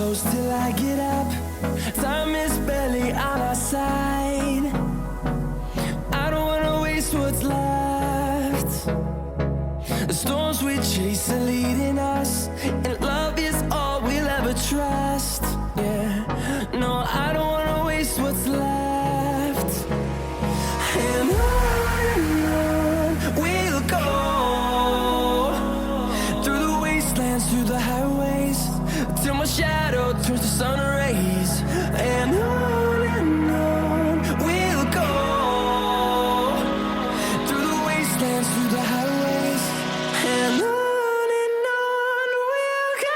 close till I get up. Time is barely on our side. I don't wanna waste what's left. The storms we chase are leading us, and love is all we'll ever trust. Yeah, no, I don't wanna waste what's left. And on we'll go, through the wastelands, through the highways, till my shadow turns to sun rays. And on we'll go, through the wastelands, through the highways, and on we'll go.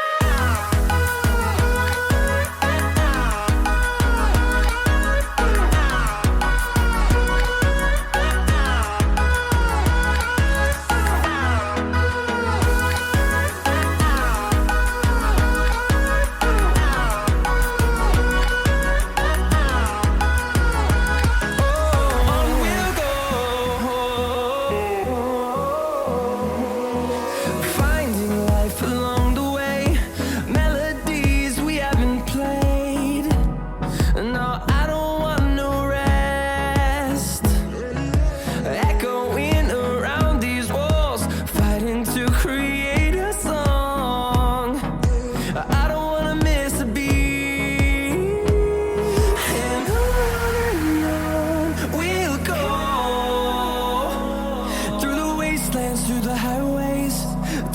Through the highways,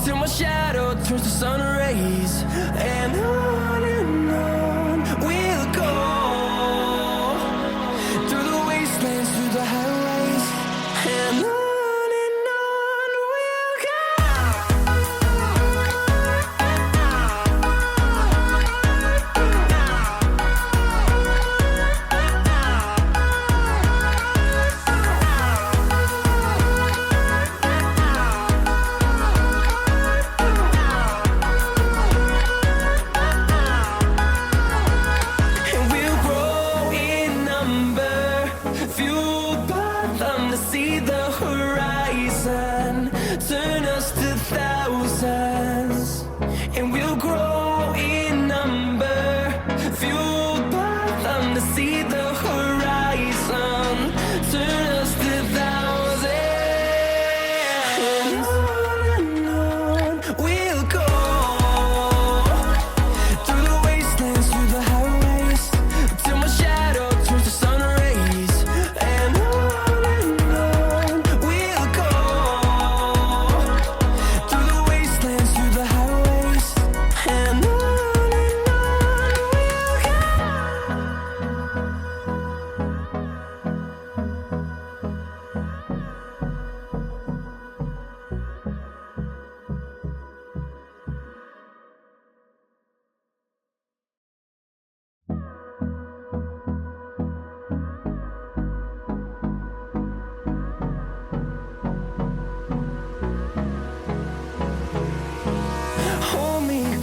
till my shadow turns to sun rays. And on we'll go, through the wastelands, through the highways, and on we'll go. See the horizon, turn us to thousands, and we'll grow in number, fueled by them. To see the horizon, turn us to thousands, and on we'll go, through the wastelands, through the highways, till my shadow turns to sun rays. And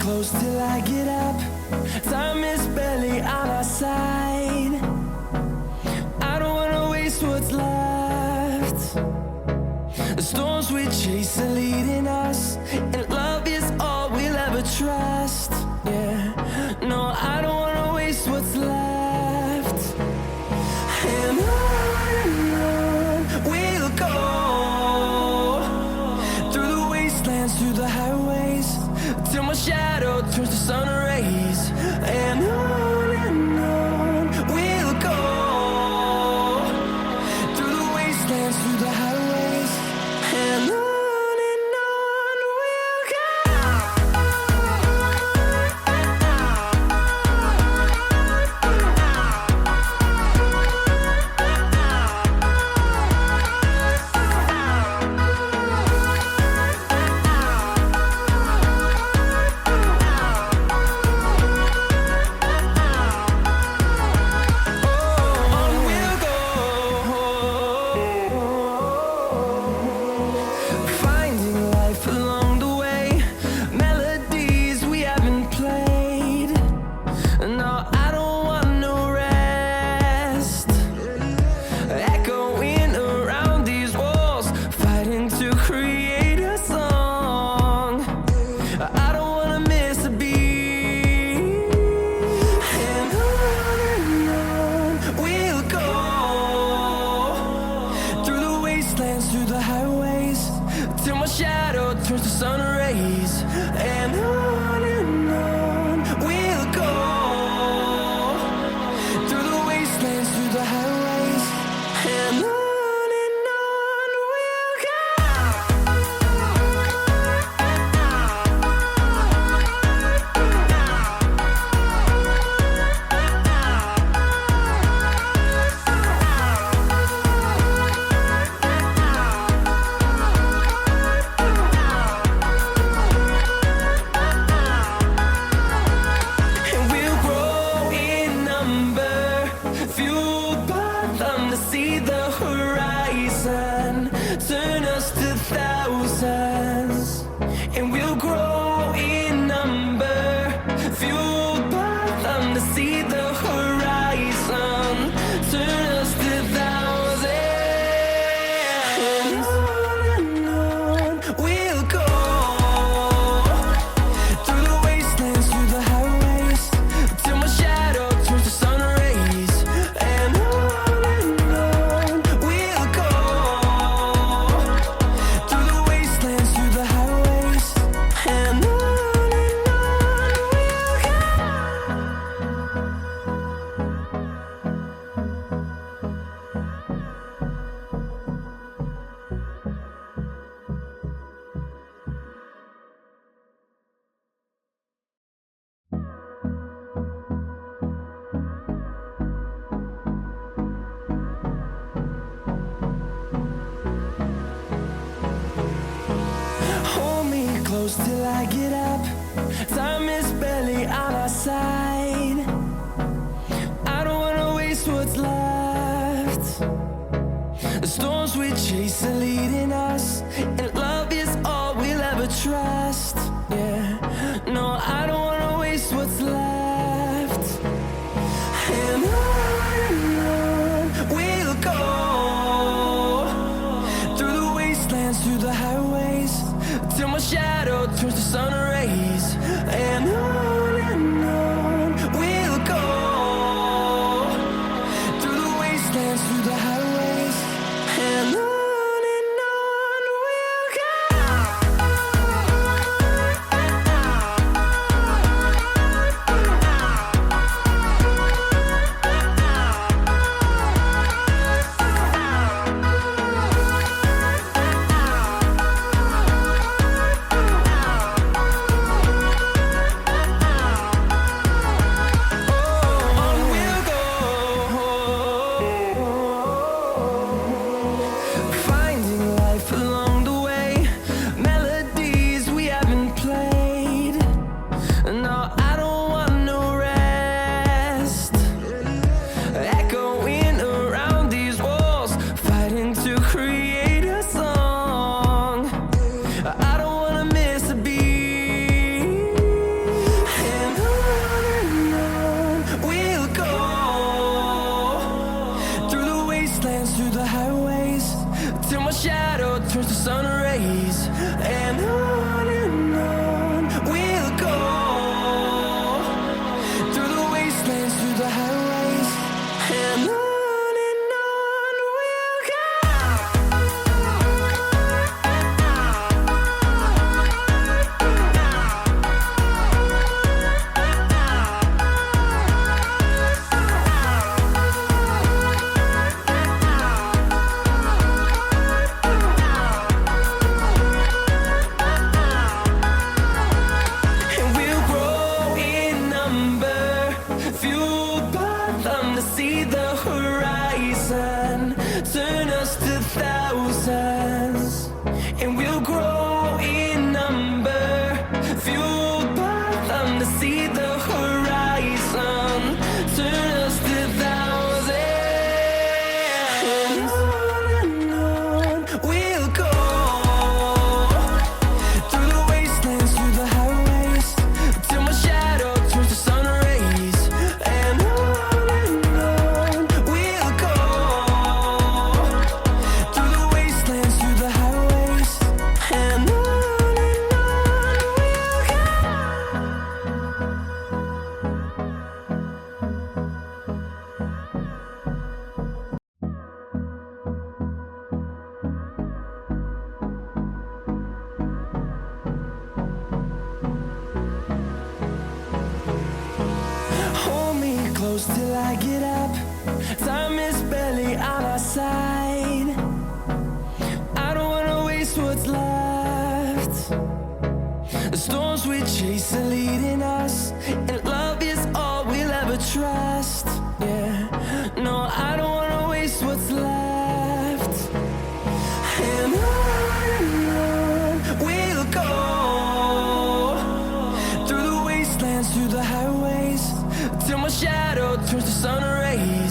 close till I get up. Time is barely on our side. I don't wanna waste what's left. The storms we chase are leading us, and love is all we'll ever trust. Yeah, no, I don't wanna waste what's left. And on we'll go, through the wastelands, through the highways, till my shadow turns to sun rays. And on we'll go, through the wastelands, through the highways, and on we'll go. close till I get up. Time is barely on our side. I don't wanna waste what's left. The storms we chase are leading us, and love is all we'll ever trust. Yeah, no, I don't wanna waste what's left. And on we'll go, through the wastelands, through the highways, till my shadow turns to sun rays. And on we'll go, through the wastelands, through the highways, and on we'll go. Finding life along the way, melodies we haven't played. No, I don't want no rest. Echoing around these walls, fighting to create a song. I don't wanna miss a beat. And on we'll go, through the wastelands, through the highways, till my shadow turns to sun rays. And on we'll go, through the wastelands, through the highways, and on we'll go. And we'll grow in number, fueled by them to see the horizon, turn us to thousands. And we'll grow in number, fueled by them to see the horizon, turn us to thousands. And on we'll go, through the wastelands, through the highways, till my shadow turns to sun rays. And on we'll go, through the wastelands, through the highways, and on we'll go. Hold me close till I get up. Time is barely on our side. I don't wanna waste what's left. The storms we chase are leading us, and love is all we'll ever trust. Yeah, no, I don't wanna waste what's left. And on we'll go, through the wastelands, through the highways, till my shadow turns to sun rays.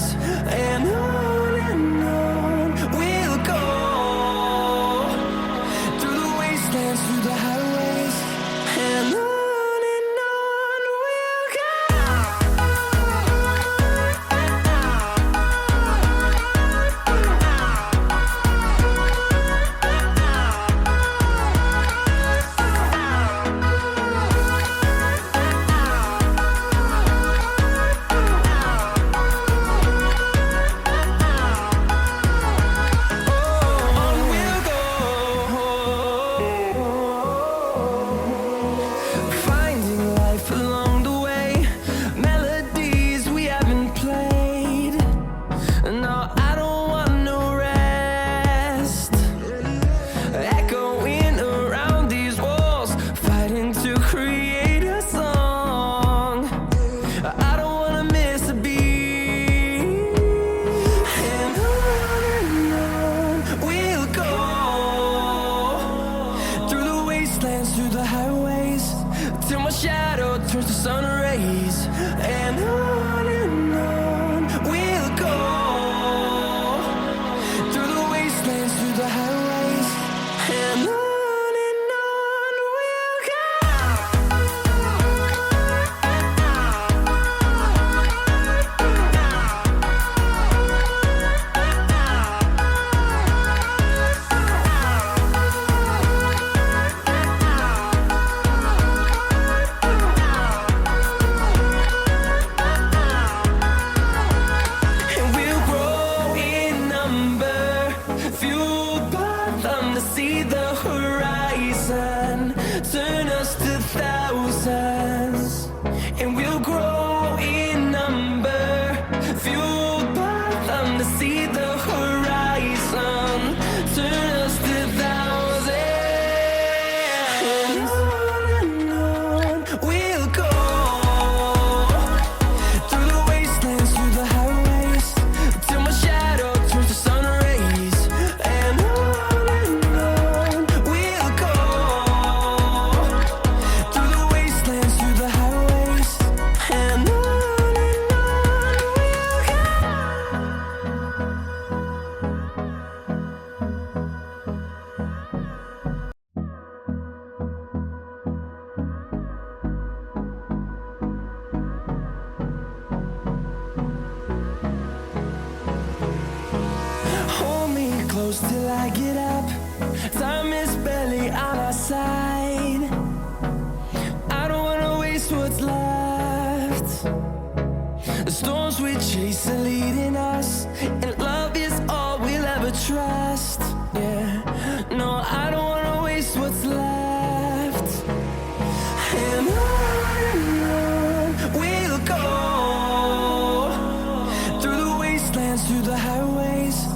wastelands, through the highways,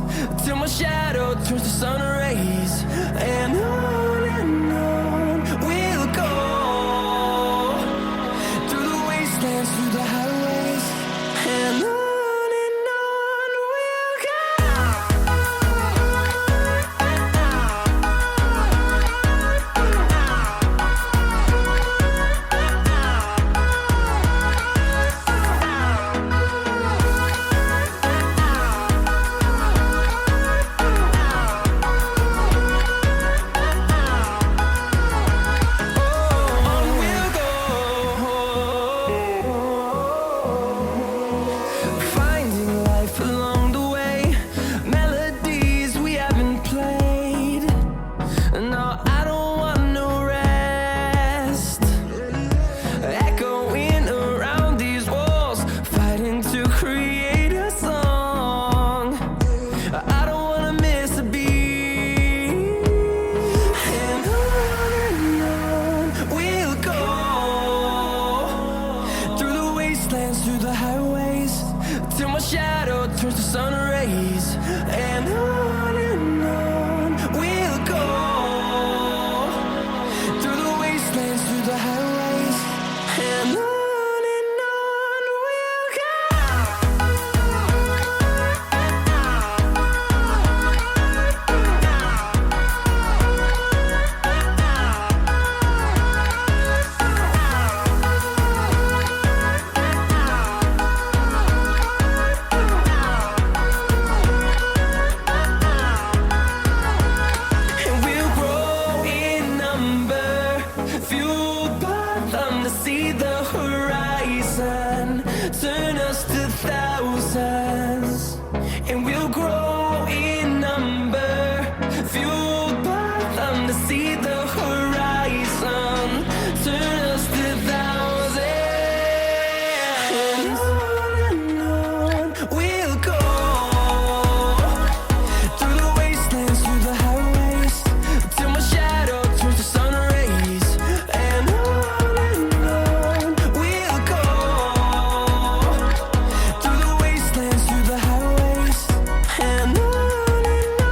till my shadow turns to sun rays. And on we'll go, through the wastelands, through the highways, and on we'll go. Through the highways, till my shadow turns to sun rays. And on we'll go, through the wastelands, through the highways, and on we'll go. Turn us to thousands, and we'll grow in number, fueled by them to see the horizon. Turn us to thousands, and on we'll go, through the wastelands, through the highways, till my shadow turns to sun rays. And on we'll go, through the wastelands, through the highways, and on we'll go.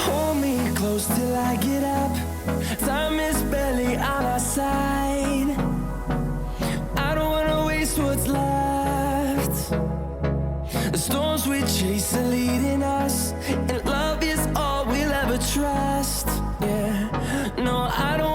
Hold me close till I get up. Time is barely on our side. I don't wanna waste what's left. The storms we chase are leading us, and love is all we'll ever trust. Yeah, no, I don't